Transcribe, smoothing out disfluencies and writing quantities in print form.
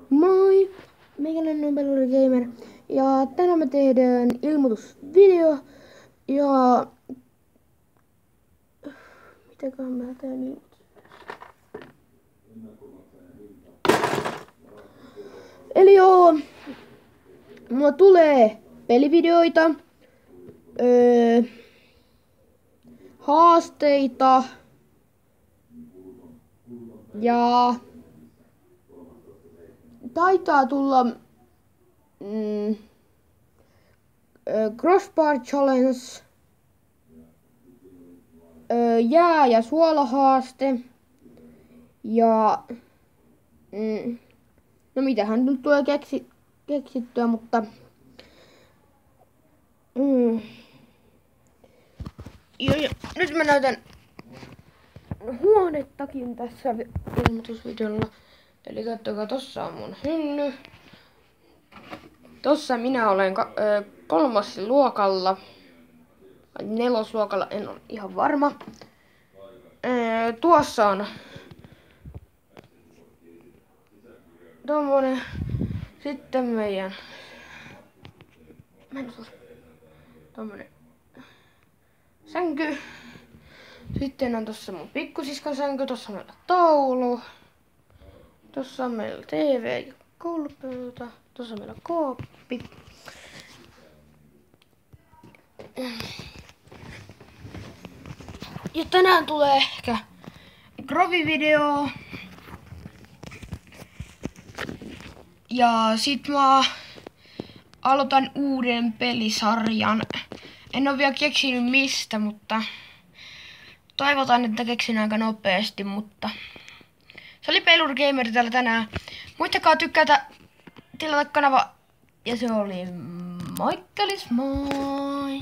Moi! Meikäläinen on Peluri Gamer. Ja tänään me tehdään ilmoitusvideo. Ja... Mitäköhän mä teen ilmoitus? Eli joo, mulla tulee pelivideoita, haasteita ja taitaa tulla Crossbar Challenge, jää- ja suolahaaste ja no mitähän nyt tulee keksittyä, mutta ja nyt mä näytän huonettakin tässä ilmoitusvideolla. Eli katsokaa, tossa on mun hylly. Tossa minä olen kolmosluokalla. Vai nelosluokalla, en ole ihan varma. Tuossa on tommonen. Sitten meidän tommonen sänky. Sitten on tossa mun pikkusiskon sänky. Tossa on meillä taulu. Tossa on meillä TV ja koulupöytä. Tossa on meillä kooppi. Ja tänään tulee ehkä Grovi-video. Ja sit mä aloitan uuden pelisarjan. En oo vielä keksinyt mistä, mutta toivotaan, että keksin aika nopeasti, mutta se oli Peluri Gamer täällä tänään. Muistakaa tykätä, tilata kanava, ja se oli moikkelis moi!